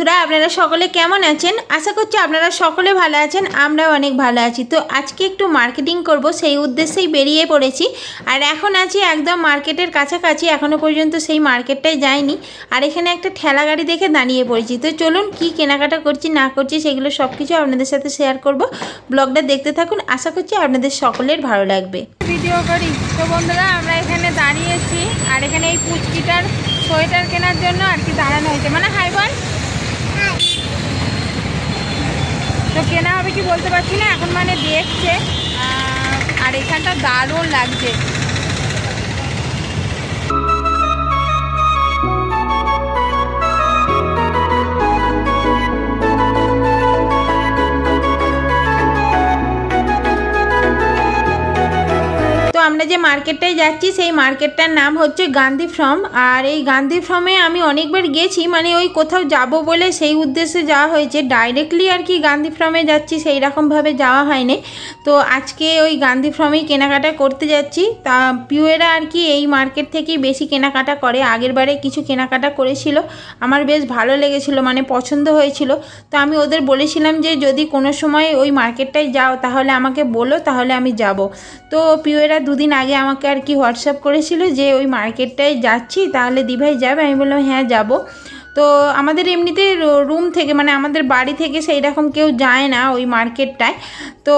বন্ধুরা আপনারা সকলে কেমন আছেন? আশা করছি আপনারা সকলে ভালো আছেন, আমরাও অনেক ভালো আছি। তো আজকে একটু মার্কেটিং করব সেই উদ্দেশ্যেই বেরিয়ে পড়েছি। আর এখন আছি একদম মার্কেটের কাছাকাছি, এখনও পর্যন্ত সেই মার্কেটটাই যাইনি। আর এখানে একটা ঠেলা গাড়ি দেখে দাঁড়িয়ে পড়েছি। তো চলুন কি কেনাকাটা করছি না করছি সেগুলো সব কিছু আপনাদের সাথে শেয়ার করব। ব্লগটা দেখতে থাকুন, আশা করছি আপনাদের সকলের ভালো লাগবে। ভিডিও করি। তো বন্ধুরা আমরা এখানে দাঁড়িয়েছি, আর এখানে এই পুচকিটার সোয়েটার কেনার জন্য আর কি দাঁড়ানো হয়েছে, মানে হাই বল। তো কেনা হবে কি বলতে পারছি না, এখন মানে দেখছে। আর এখানটা দারুণ লাগছে। আমরা যে মার্কেটটায় যাচ্ছি সেই মার্কেটটার নাম হচ্ছে গান্ধী ফার্ম। আর এই গান্ধী ফার্মে আমি অনেকবার গেছি, মানে ওই কোথাও যাব বলে সেই উদ্দেশ্যে যাওয়া হয়েছে। ডাইরেক্টলি আর কি গান্ধী ফার্মে যাচ্ছি সেই রকমভাবে যাওয়া হয়নি। তো আজকে ওই গান্ধী ফার্মেই কেনাকাটা করতে যাচ্ছি। তা পিউয়েরা আর কি এই মার্কেট থেকেই বেশি কেনাকাটা করে। আগের বারে কিছু কেনাকাটা করেছিল, আমার বেশ ভালো লেগেছিল, মানে পছন্দ হয়েছিল। তো আমি ওদের বলেছিলাম যে যদি কোনো সময় ওই মার্কেটটায় যাও তাহলে আমাকে বলো, তাহলে আমি যাব। তো পিউয়েরা দুদিন আগে আমাকে আর কি হোয়াটসঅ্যাপ করেছিল যে ওই মার্কেটটায় যাচ্ছি, তাহলে দিভাই যাবে? আমি বললাম হ্যাঁ যাব। তো আমাদের এমনিতে রুম থেকে, মানে আমাদের বাড়ি থেকে সেই রকম কেউ যায় না ওই মার্কেটটায়। তো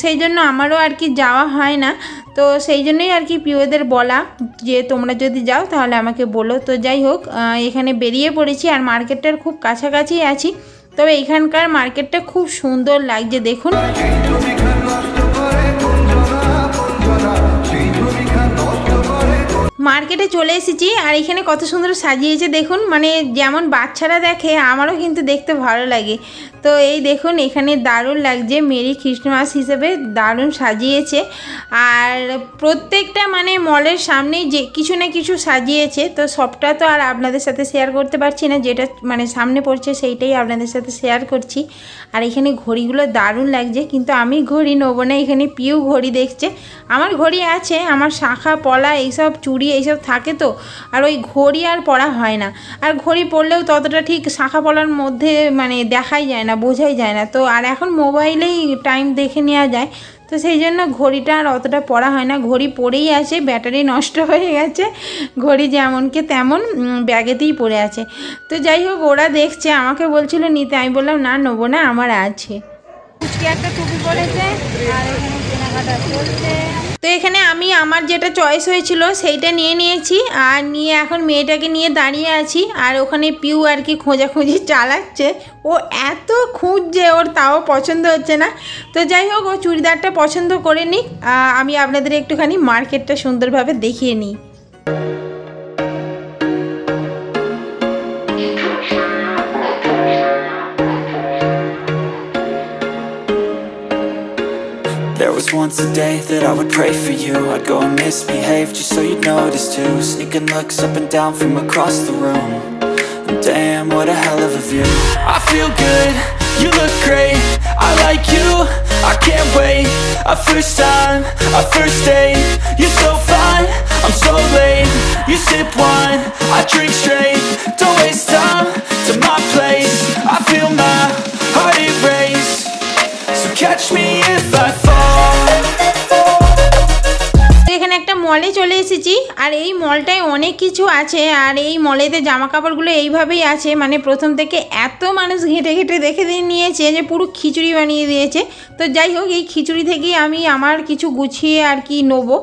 সেই জন্য আমারও আর কি যাওয়া হয় না। তো সেই জন্যই আর কি পিউদের বলা যে তোমরা যদি যাও তাহলে আমাকে বলো। তো যাই হোক, এখানে বেরিয়ে পড়েছি আর মার্কেটটার খুব কাছাকাছি আছি। তবে এখানকার মার্কেটটা খুব সুন্দর লাগছে, দেখুন। মার্কেটে চলে এসেছি আর এখানে কত সুন্দর সাজিয়েছে দেখুন, মানে যেমন বাচ্চারা দেখে আমারও কিন্তু দেখতে ভালো লাগে। তো এই দেখুন এখানে দারুণ লাগছে, মেরি ক্রিসমাস হিসেবে দারুণ সাজিয়েছে। আর প্রত্যেকটা মানে মলের সামনেই যে কিছু না কিছু সাজিয়েছে। তো সবটা তো আর আপনাদের সাথে শেয়ার করতে পারছি না, যেটা মানে সামনে পড়ছে সেইটাই আপনাদের সাথে শেয়ার করছি। আর এখানে ঘড়িগুলো দারুণ লাগছে, কিন্তু আমি ঘড়ি নেবো না, এখানে পিউ ঘড়ি দেখছে। আমার ঘড়ি আছে, আমার শাঁখা পলা এইসব চুড়ি এইসব থাকে তো, আর ওই ঘড়ি আর পরা হয় না। আর ঘড়ি পরলেও ততটা ঠিক শাঁখা পলার মধ্যে মানে দেখাই যায় না, বোঝাই যায় না। তো আর এখন মোবাইলেই টাইম দেখে নেওয়া যায়, তো সেই জন্য ঘড়িটা আর অতটা পরা হয় না। ঘড়ি পরেই আছে, ব্যাটারি নষ্ট হয়ে গেছে, ঘড়ি যেমনকে তেমন ব্যাগেতেই পড়ে আছে। তো যাই হোক, ওরা দেখছে, আমাকে বলছিল নিতে, আমি বললাম না নেবো না, আমার আছে। একটা টুপি পরেছে আর এখানে কেনাকাটা চলছে। তো এখানে আমি আমার যেটা চয়েস হয়েছিল সেইটা নিয়ে নিয়েছি, আর নিয়ে এখন মেয়েটাকে নিয়ে দাঁড়িয়ে আছি। আর ওখানে পিউ আর কি খোঁজাখুঁজি চালাচ্ছে, ও এত খুঁজছে, ওর তাও পছন্দ হচ্ছে না। তো যাই হোক, ও চুড়িদারটা পছন্দ করে নিক, আমি আপনাদের একটুখানি মার্কেটটা সুন্দরভাবে দেখিয়ে নিই। There was once a day that I would pray for you. I'd go and misbehave just so you'd notice too. Sneaking looks up and down from across the room. And damn, what a hell of a view. I feel good, you look great, I like you, I can't wait. A first time, a first date, you're so fine, I'm so late. You sip wine, I drink straight. Don't waste time to my place. I feel my heart erase. So catch me if I fall. এখানে একটা মলে চলে এসেছি, আর এই মলটায় অনেক কিছু আছে। আর এই মলেতে জামা কাপড়গুলো এইভাবেই আছে, মানে প্রথম থেকে এত মানুষ ঘেঁটে ঘেঁটে দেখে দিয়ে নিয়েছে যে পুরো খিচুড়ি বানিয়ে দিয়েছে। তো যাই হোক, এই খিচুড়ি থেকেই আমি আমার কিছু গুছিয়ে আর কি নেবো।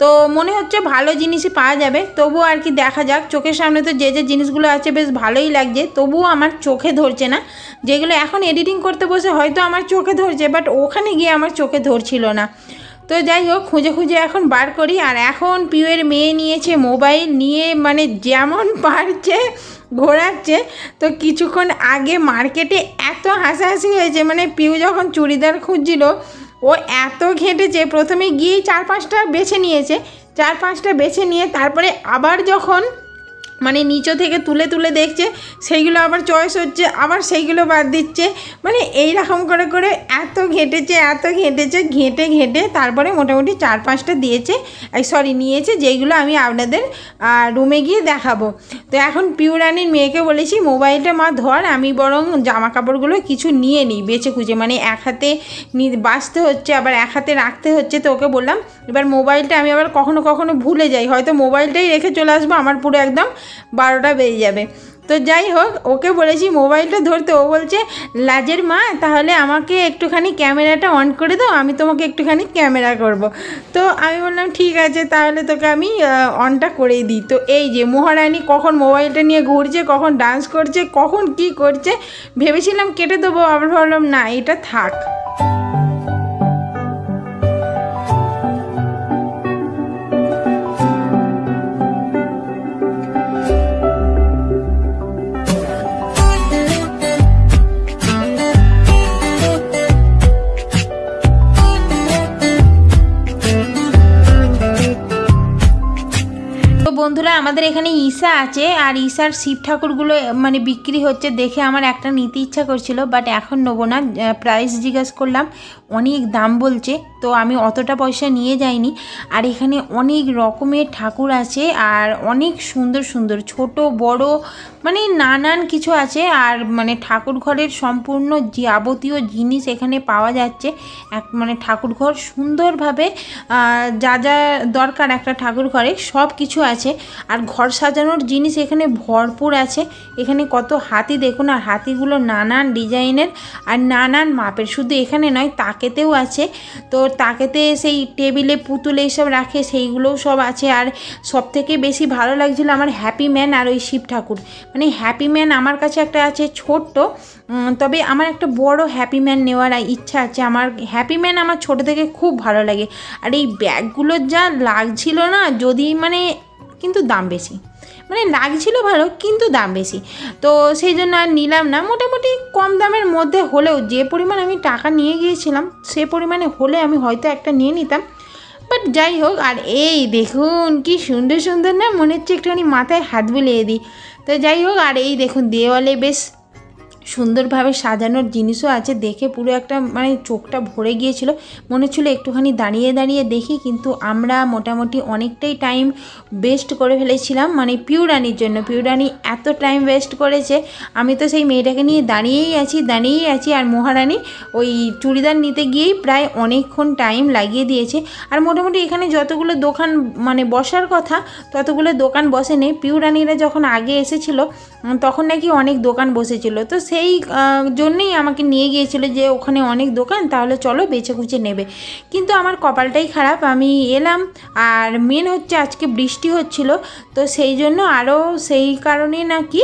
তো মনে হচ্ছে ভালো জিনিসই পাওয়া যাবে, তবুও আর কি দেখা যাক। চোখের সামনে তো যে যে জিনিসগুলো আছে বেশ ভালোই লাগছে, তবুও আমার চোখে ধরছে না। যেগুলো এখন এডিটিং করতে বসে হয়তো আমার চোখে ধরছে, বাট ওখানে গিয়ে আমার চোখে ধরছিল না। তো যাই হোক, খুঁজে খুঁজে এখন বার করি। আর এখন পিউয়ের মেয়ে নিয়েছে মোবাইল, নিয়ে মানে যেমন পারছে ঘোরাচ্ছে। তো কিছুক্ষণ আগে মার্কেটে এত হাসাহাসি হয়েছে, মানে পিউ যখন চুড়িদার খুঁজছিল ও এত ঘেঁটেছে। প্রথমে গিয়েই 4-5টা বেছে নিয়েছে, 4-5টা বেছে নিয়ে তারপরে আবার যখন মানে নিচে থেকে তুলে তুলে দেখছে, সেইগুলো আবার চয়েস হচ্ছে, আবার সেইগুলো বাদ দিচ্ছে। মানে এই রকম করে করে এত ঘেঁটেছে ঘেঁটে ঘেঁটে তারপরে মোটামুটি 4-5টা দিয়েছে, নিয়েছে, যেইগুলো আমি আপনাদের রুমে গিয়ে দেখাবো। তো এখন পিউরানির মেয়েকে বলেছি মোবাইলটা মা ধর, আমি বরং জামা কাপড়গুলো কিছু নিয়ে নিই বেছে খুঁজে, মানে এক হাতে বাঁচতে হচ্ছে আবার এক হাতে রাখতে হচ্ছে। তো ওকে বললাম এবার মোবাইলটা আমি আবার কখনো কখনো ভুলে যাই, হয়তো মোবাইলটাই রেখে চলে আসবো, আমার পুরো একদম 12টা বেজে যাবে। তো যাই হোক, ওকে বলেছি মোবাইলটা ধরতে, ও বলছে লাজের মা তাহলে আমাকে একটুখানি ক্যামেরাটা অন করে দাও, আমি তোমাকে একটুখানি ক্যামেরা করব। তো আমি বললাম ঠিক আছে, তাহলে তোকে আমি অনটা করেই দিই। তো এই যে মহারানী কখন মোবাইলটা নিয়ে ঘুরছে, কখন ডান্স করছে, কখন কি করছে, ভেবেছিলাম কেটে দেবো, আবার ভাবলাম না এটা থাক। বন্ধুরা আমাদের এখানে ঈশা আছে, আর ঈশার শিব ঠাকুরগুলো মানে বিক্রি হচ্ছে দেখে আমার একটা নিতে ইচ্ছা করছিল, বাট এখন নেবো না। প্রাইস জিজ্ঞাসা করলাম, অনেক দাম বলছে, তো আমি অতটা পয়সা নিয়ে যাইনি। আর এখানে অনেক রকমের ঠাকুর আছে, আর অনেক সুন্দর সুন্দর ছোট বড় মানে নানান কিছু আছে। আর মানে ঠাকুর ঘরের সম্পূর্ণ যাবতীয় জিনিস এখানে পাওয়া যাচ্ছে। মানে ঠাকুর ঘর সুন্দরভাবে যা যা দরকার একটা ঠাকুর ঘরে সব কিছু আছে। আর ঘর সাজানোর জিনিস এখানে ভরপুর আছে। এখানে কত হাতি দেখুন, আর হাতিগুলো নানান ডিজাইনের আর নানান মাপের। শুধু এখানে নয়, তাকেতেও আছে। তো তাকেতে সেই টেবিলে পুতুল এইসব রাখে, সেইগুলোও সব আছে। আর সবথেকে বেশি ভালো লাগছিল আমার হ্যাপি ম্যান আর ওই শিব ঠাকুর। মানে হ্যাপি ম্যান আমার কাছে একটা আছে ছোট্ট, তবে আমার একটা বড় হ্যাপি ম্যান নেওয়ার ইচ্ছা আছে। আমার হ্যাপি ম্যান আমার ছোটো থেকে খুব ভালো লাগে। আর এই ব্যাগগুলোর যা লাগছিল না, যদি মানে কিন্তু দাম বেশি, মানে লাগছিল ভালো কিন্তু দাম বেশি, তো সেই জন্য আর নিলাম না। মোটামুটি কম দামের মধ্যে হলেও যে পরিমাণ আমি টাকা নিয়ে গিয়েছিলাম সে পরিমাণে হলে আমি হয়তো একটা নিয়ে নিতাম, বাট যাই হোক। আর এই দেখুন কি সুন্দর সুন্দর না, মনে হচ্ছে একটুখানি মাথায় হাত বুলিয়ে দিই। তো যাই হোক, আর এই দেখুন দেওয়ালে বেশ সুন্দরভাবে সাজানোর জিনিসও আছে, দেখে পুরো একটা মানে চোখটা ভরে গিয়েছিল, মনে হচ্ছিল একটুখানি দাঁড়িয়ে দাঁড়িয়ে দেখি। কিন্তু আমরা মোটামুটি অনেকটাই টাইম ওয়েস্ট করে ফেলেছিলাম মানে পিউরানির জন্য। পিউরানি এত টাইম ওয়েস্ট করেছে, আমি তো সেই মেয়েটাকে নিয়ে দাঁড়িয়েই আছি। আর মহারানী ওই চুড়িদার নিতে গিয়েই প্রায় অনেকক্ষণ টাইম লাগিয়ে দিয়েছে। আর মোটামুটি এখানে যতগুলো দোকান মানে বসার কথা ততগুলো দোকান বসেনি। পিউরানিরা যখন আগে এসেছিলো তখন নাকি অনেক দোকান বসেছিল, তো সেই জন্যেই আমাকে নিয়ে গিয়েছিল যে ওখানে অনেক দোকান, তাহলে চলো বেছে কুচে নেবে। কিন্তু আমার কপালটাই খারাপ, আমি এলাম আর মেন হচ্ছে আজকে বৃষ্টি হচ্ছিল, তো সেই জন্য আরও সেই কারণে নাকি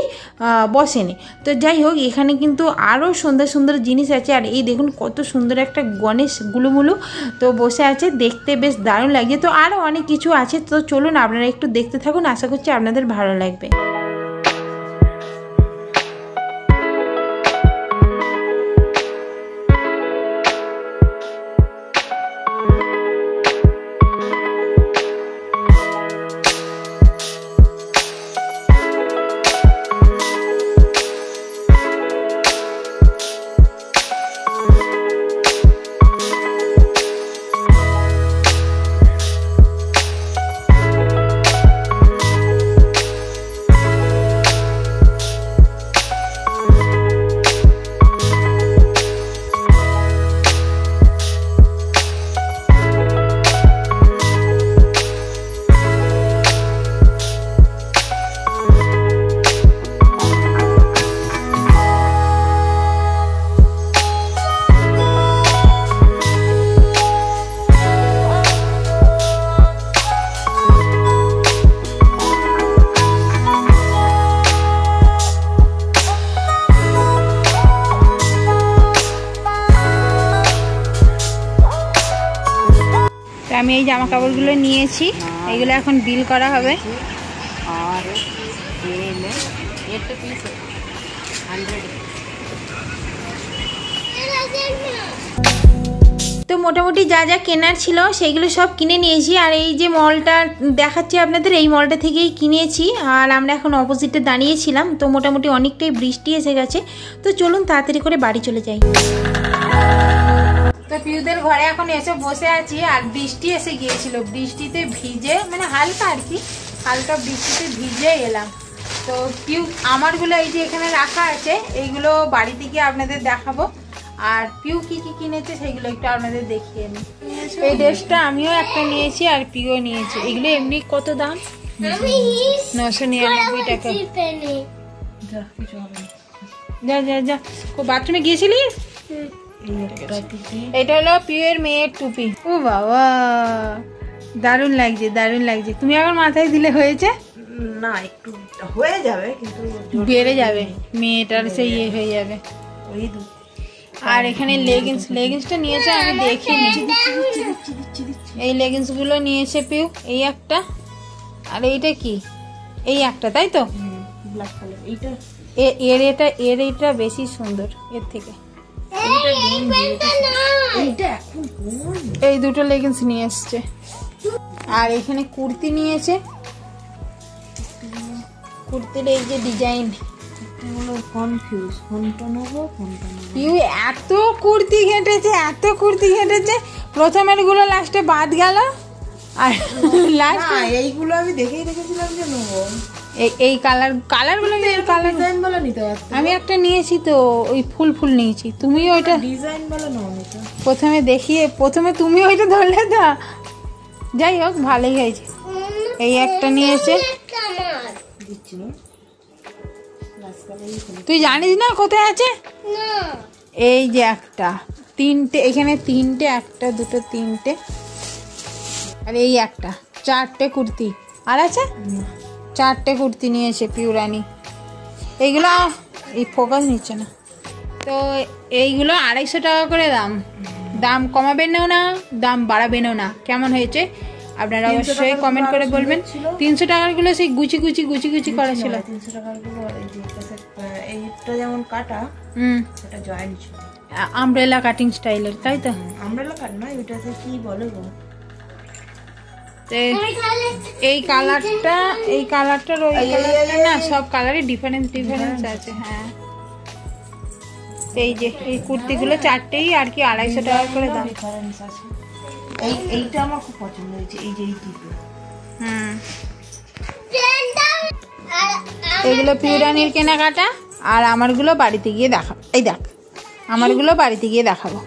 বসেনি। তো যাই হোক, এখানে কিন্তু আরও সুন্দর সুন্দর জিনিস আছে। আর এই দেখুন কত সুন্দর একটা গণেশ গুলুমুলু তো বসে আছে, দেখতে বেশ দারুণ লাগছে। তো আরও অনেক কিছু আছে, তো চলুন আপনারা একটু দেখতে থাকুন, আশা করছি আপনাদের ভালো লাগবে। আমি এই জামা কাপড়গুলো নিয়েছি, এগুলো এখন বিল করা হবে। তো মোটামুটি যা যা কেনার ছিল সেগুলো সব কিনে নিয়েছি। আর এই যে মলটা দেখাচ্ছি আপনাদের, এই মলটা থেকেই কিনেছি। আর আমরা এখন অপোজিটে দাঁড়িয়েছিলাম, তো মোটামুটি অনেকটাই বৃষ্টি এসে গেছে। তো চলুন তাড়াতাড়ি করে বাড়ি চলে যাই। তো পিউদের ঘরে এখন এসে বসে আছি, আর বৃষ্টি এসে গিয়েছিল, বৃষ্টিতে ভিজে মানে হালকা আর কি, হালকা বৃষ্টিতে ভিজে এলাম। তো পিউ আমারগুলো এই যে এখানে রাখা আছে, এইগুলো বাড়িতে গিয়ে আপনাদের দেখাবো। আর পিউ কি কি কিনেছে সেগুলো একটু আপনাদের দেখিয়ে নিই। এই ড্রেসটা আমিও একটা নিয়েছি আর পিউও নিয়েছি। এগুলো এমনি কত দাম? 999 টাকা। যা যা যা, বাথরুমে গিয়েছিলিস? এটা হলো পিউয়ের মেয়ের টুপি। ও বাবা, দারুণ লাগছে, দারুণ লাগছে। তুমি আবার মাথায় দিলে হয়েছে না, একটু হয়ে যাবে কিন্তু বেড়ে যাবে, মেয়েটার সেই ইয়ে হয়ে যাবে। আর এখানে লেগিংসটা নিয়েছে, আমি দেখিনি। এই লেগিংস গুলো নিয়েছে পিউ, এই একটা আর এইটা কি, এই একটা, তাই তো? Black colour. এইটা এর এটা বেশি সুন্দর এর থেকে। এই দুটো লেগিংস নিয়ে এসছে। আর এখানে কুর্তি নিয়েছে, কুর্তির এই যে ডিজাইন। পিউ এত কুর্তি ঘেঁটেছে, প্রথমের গুলো লাস্টে বাদ গেল। আর লাস্ট এইগুলো আমি দেখেই রেখেছিলাম যে নেবো। এই কালার গুলো ডিজাইন বলে নিতে পারতাম। আমি একটা নিয়েছি তো, ওই ফুল নিয়েছি। তুমি ওইটা ডিজাইন বলে নাও। প্রথমে তুমি ওইটা ধরলে তো। যাই হোক, ভালোই হয়েছে। এই একটা নিয়েছে। তুই জানিস না কোথায় আছে? এই যে একটা, তিনটে, এখানে তিনটে, একটা দুটো তিনটে, আর এই একটা, চারটে কুর্তি। আর আছে চারটে কুর্তি নিয়েছে পিউরানি। এইগুলো এই ফোকাস নিচ্ছে না তো। এইগুলো 250 টাকা করে দাম কমাবেনও না, দাম বাড়াবেনও না। কেমন হয়েছে আপনারা অবশ্যই কমেন্ট করে বলবেন। 300 টাকার গুলো সেই গুচি করা ছিল। 300 টাকার গুলো এইটা যেমন কাটা, এটা জয়েন্ট ছিল, আমব্রেলা কাটিং স্টাইলের, তাই তো? আমব্রেলা কাট না, এটাতে কি বলে গো? এই কালারটার ওই কালারটা না, সব কালারে ডিফারেন্স আছে। হ্যাঁ, এই যে এই কুর্তিগুলো চারটেই আর কি 250 টাকা করে দাম। ডিফারেন্স আছে। এইটা আমার খুব পছন্দ হয়েছে, এই যে এই দুটো। এগুলো পিউরানির কেনাকাটা। আর আমারগুলো বাড়িতে গিয়ে দেখাবো। এই দেখ, আমারগুলো বাড়িতে গিয়ে দেখাবো।